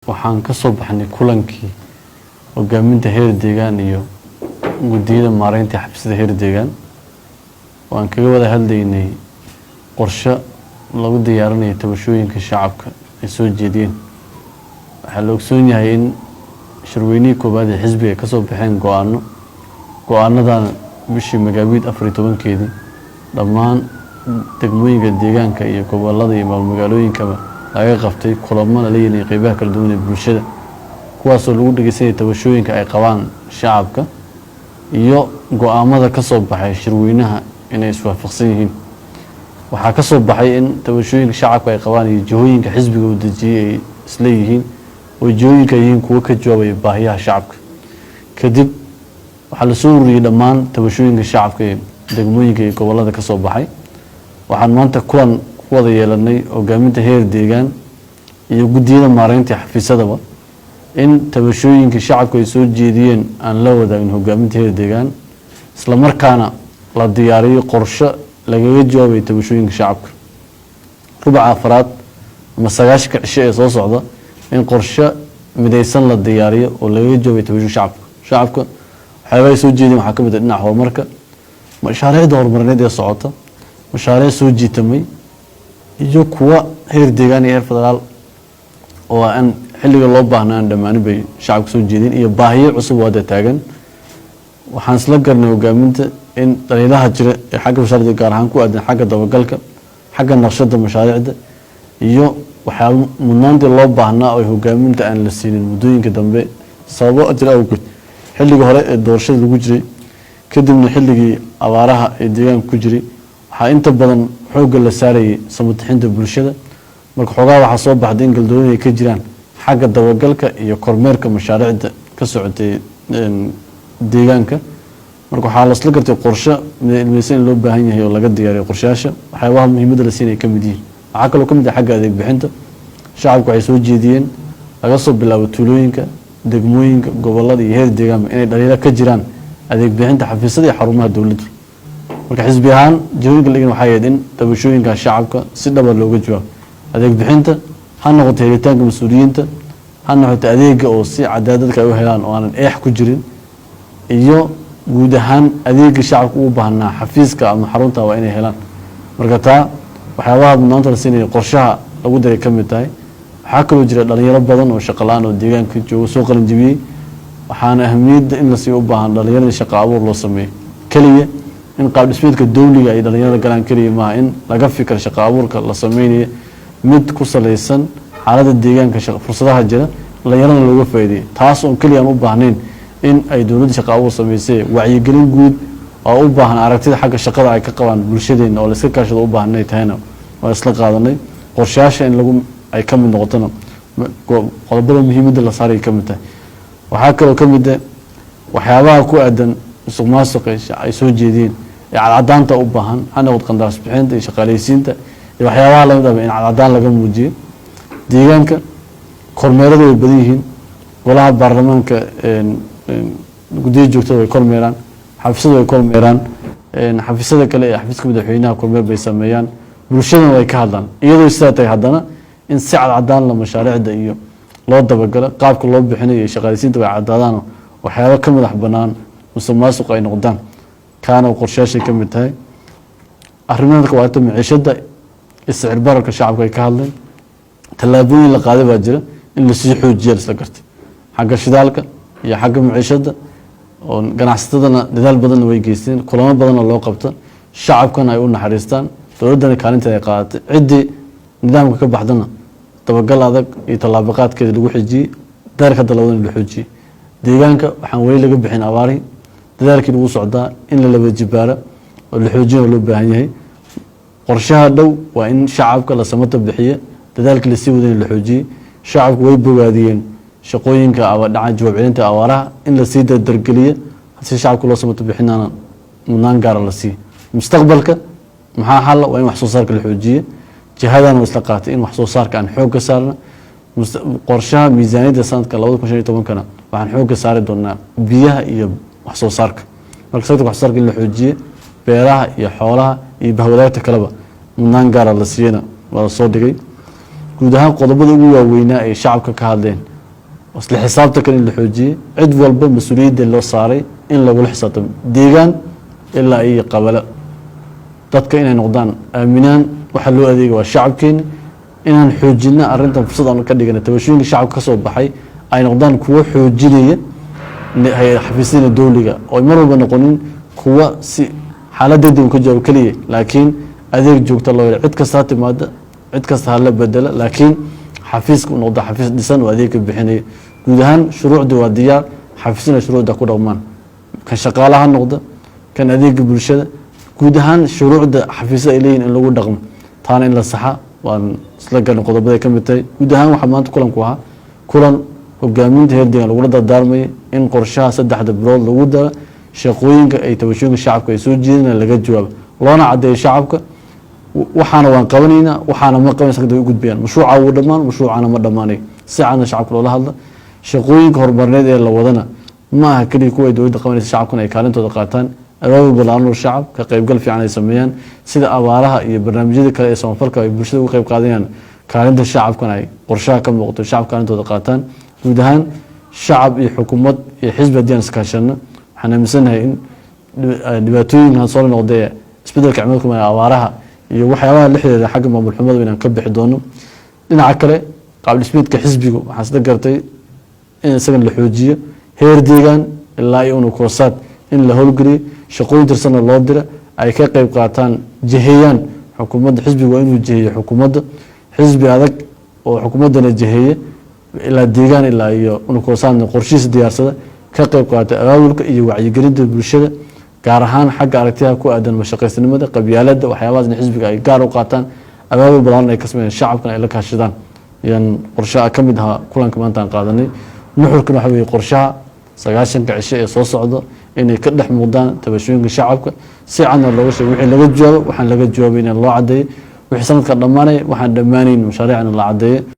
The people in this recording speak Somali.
waxaan ka soo baxnay kulankii hogaaminta heer deegaan iyo guddiyada maareynta xabsida heer deegaan waan kaga wada hadlaynay qorshe lagu diyaarinayo tabashooyinka shacabka ay soo jeediyeen. waxaa la ogsoon yahay in shirweynihii koowaad ee xisbiga ay ka soo baxeen go-aanadan bishii Magaabiid 14keedii dhammaan degmooyinka deegaanka iyo gobollada iyo magaalooyinkaba laga qabtay kulamo la leeyahay qaybaha kala duwan ee bulshada kuwaas oo lagu dhageysanay tabashooyinka ay qabaan shacabka iyo go'aamada ka soo baxay shirweynaha inay iswaafaqsan yihiin. waxaa ka soo baxay in tabashooyinka shacabka ay qabaan iyo jihooyinka xisbiga uu dejiyay ay isla yihiin oo jihooyinka yihiin kuwa ka jawaabaya baahiyaha shacabka. kadib waxaa la soo ururiyay dhammaan tabashooyinka shacabka ee degmooyinka iyo gobollada ka soo baxay. waxaan maanta kulan ku wada yeelanay hogaaminta heer deegaan iyo guddiyada maareynta xafiisadaba in tabashooyinka shacabka ay soo jeediyeen aan la wadaagin hogaaminta heer deegaan isla markaana la diyaariyo qorshe lagaga jawaabayo tabashooyinka shacabka. rubaca afraad ama 9 cisho ee soo socda in qorshe midaysan la diyaariyo oo lagaga jawaabayo tabashooyinka shacabka. waxyaalaha ay soo jeediyeen waxaa ka mid ah dhinaca horumarka, mashaariicda horumarineed ee socota, mashaariic soo jiitamay iyo kuwa heer deegaan iyo heer federaal oo aan xilliga loo baahnaan dhammaan bay shacabka soo jeedin iyo baahiyo cusub oo hadda taagan. waxaan isla garnay hogaaminta in dhaliilaha jira ee xagga mashaariicda gaar ahaan ku aadan xagga dabagalka, xagga naqshada mashaariicda iyo waxyaabo mudnaanta loo baahnaa oo hogaaminta aan la siinin muddooyinka dambe sababo jira awgeed xilliga hore ee doorashada lagu jiray kadibna xilligii abaaraha ee deegaanka ku jiray waxaa inta badan xoogga la saarayay samataxinta bulshada. marka xogaa waxaa soo baxday in galdoonyo ay ka jiraan xagga dabagalka iyo kormeerka mashaariicda ka socotay deegaanka. marka waxaa la isla gartay qorshe midaysan in loo baahan yahay oo laga diyaariyo qorshayaasha waxyaabaha muhiimadda la siinay ka mid yihiin. waxaa kaloo ka mid ah xagga adeeg bixinta shacabku waxay soo jeediyeen laga soo bilaabo tuulooyinka, degmooyinka, gobollada iyo heer deegaanka inay dhaliilo ka jiraan adeeg bixinta xafiisyada iyo xarumaha dowladda. marka xisbi ahaan jihooyinka la waxay ahayd in tabashooyinka shacabka si dhaba looga jawaabo. adeeg bixinta ha noqoto helitaanka mas-uuliyiinta, ha noqoto adeega oo si cadaaladka ay u helaan oo aanan eex ku jirin, iyo guud ahaan adeega shacabka u baahnaa xafiiska ama xarunta waa inay helaan. marka taa waxyaabaha mudnaanta la siinaya qorshaha lagu daray ka mid tahay. waxaa kaloo jira dhalinyaro badan oo shaqo la-aan oo deegaanka jooga soo qalin jebiyey. waxaana ahamiyadda in lasii u baahan dhalinyarada shaqo abuur loo sameeyo keliya in qaab dhismeedka dowliga ay dhalinyarada galaan keliya maaha in laga fikir shaqo abuurka la sameynayo mid ku saleysan xaaladda deegaanka fursadaha jira dhalinyarada looga faa'iideeyo taas oo keliya aan u baahnayn in ay dowladda shaqo abuur sameysay wacyigelin guud oo u baahan aragtida xagga shaqada ay ka qabaan bulshadeena oo la iska kaashado u baahnay tahayna waa isla qaadanay. qorshayaasha in lagu ay ka mid noqotona qodobada muhiimadda la saaray ka mid tahay. waxaa kaloo ka mid ah waxyaabaha ku aadan musuqmaasuqa ay soo jeediyeen ee cadcadaanta u baahan ha noqoto qandaraas bixinta iyo shaqaaleysiinta iyo waxyaabaha lamid ah in cadcadaan laga muujiyo. deegaanka kormeerada way badan yihiin, golaha baarlamaanka guddiga joogtada way kormeeraan, xafiisyada way kormeeraan, xafiisyada kale ee xafiiska madaxweynaha kormeer bay sameeyaan, bulshadana way ka hadlaan. iyadoo sidaa tahay haddana in si cadcadaan la mashaariicda iyo loo dabagalo qaabka loo bixinayo iyo shaqaaleysiinta way caddaadaan waxyaabo ka madax bannaan musuqmaasuq ay noqdaan kaana qorshayaashay ka mid tahay. arrimaha ka waata maciishada isicir bararka shacabka ay ka hadleen tallaabooyin la qaaday baa jira in la sii xoojiyo isla gartay xagga shidaalka iyo xagga maciishada oo ganacsatadana dadaal badan way geysteen, kulamo badan oo loo qabto, shacabkana ay u naxariistaan, dowladdana kaalinteeda ay qaadatay. ciddii nidaamka ka baxdana dabagal adag iyo tallaabo qaadkeeda lagu xijiyey, dadaalka dalawadana la xoojiyey. deegaanka waxaan weli laga bixin abaarihii, dadaalkii lagu socdaa in la laba jibaaro oo la xoojiyo loo baahan yahay. qorshaha dhow waa in shacabka la samata bixiyo, dadaalkii la sii wadana la xoojiyey. shacabku way bogaadiyeen shaqooyinka dhaca jawaab celinta abaaraha in la sii dardargeliyo si shacabka loo samata bixinana mudnaan gaara la siiyo. mustaqbalka maxaa xal waa in wax soo saarka la xoojiyo. jihadana waa isla qaatay in wax soo saarka aan xoog ka saarno. qorshaha miisaaniyadda sanadka 2015kana waxaan xoog ka saari doonaa biyaha iyo wax soo saarka. marka sanadka wax soo saarka in la xoojiyo beeraha iyo xoolaha iyo bahwadaagta kaleba mudnaan gaara la siiyana waa soo dhigay. guud ahaan qodobada ugu waaweynaa ee shacabka ka hadleen wasla xisaabta kale in la xoojiyey cid walba mas-uuliyadda loo saaray in lagula xisaabtamo deegaan ilaa iyo qabalo dadka inay noqdaan aaminaan waxa loo adeega waa shacabkeena inaan xoojina arrintan fursad aan ka dhigana tabashooyinka shacabka ka soo baxay ay noqdaan kuwo xoojinaya xafiisyada dowliga oo mar walba noqonin kuwa si xaalad degdeg ka jawaab kaliya laakiin adeeg joogto loo yeelo cid kasta timaada cid kasta hala bedela laakiin xafiiska uu noqdo xafiis dhisan oo adeeg bixinaya guud ahaan shuruucdu waa diyaar xafiisyada shuruucda ku dhaqmaan kan shaqaalaha noqdo kan adeega bulshada guud ahaan shuruucda xafiisyada ay leeyihiin in lagu dhaqmo taana in la saxa waan isla garan qodobada ka mid tahay guud ahaan waxa maanta kulanku ahaa kulan hogaaminta heer deegaan lagula dardaarmay in qorshaha saddexda bilood lagu daro shaqooyinka ay tabashooyinka shacabka ay soo jeedinayaan laga jawaabo loona cadeeyo shacabka waxaana waan qabanaynaa waxaana ma qabanaysa kadib u gudbiyaan mashruuca uu dhammaan mashruucana ma dhammaanay si caana shacabka loola hadla shaqooyinka horumarineed ee la wadana ma aha kaliya kuwa ay dowladda qabanaysa shacabkuna ay kaalintooda qaataan abaabul ballaaran shacab ka qaybgal fiican ay sameeyaan sida abaaraha iyo barnaamijyada kale ee samafalka ay bulshada uga qayb qaadanayaan kaalinta shacabkana ay qorshaha ka muuqato shacab kaalintooda qaataan guud ahaan shacab iyo xukuumad iyo xisbi haddii aan iskaashano waxaan aaminsanahay in dhibaatooyinkan soo noqdee isbedelka cimilada kuma abaaraha iyo waxyaabaha la xiriira xagga maamul xumada inaan ka bixi doono dhinaca kale qaab dhismeedka xisbigu waxaan isla gartay in isagan la xoojiyo heer deegaan ilaa iyo koosaad in la howlgeliyo shaqooyin tirsana loo dira ay ka qayb qaataan jiheeyaan xukuumadda xisbigu waa inuu jiheeyo xukuumadda xisbi adag oo xukuumaddana jiheeye ilaa deegaan ilaa iyo koosaadna qorshihiisa diyaarsada ka qayb qaata abaabulka iyo wacyigelinta bulshada gaar ahaan xagga aragtiyaha ku aadan mashaqaysnimada qabyaaladda waxyaabahaas in xisbiga ay gaar u qaataan abaabul badan ay ka sameeyaan shacabkana ay la kaashadaan yan qorshaha ka mid ahaa kulanka maanta aan qaadanay nuxurkan waxa weeye qorshaha 90 cisho ee soo socda inay ka dhex muuqdaan tabashooyinka shacabka si cadna looga sheego wixii laga jawaabo waxaan laga jawaabay in loo cadeeyo wixii sanadka dhamaanay waxaan dhammaanayn mashaariicna la cadeeyo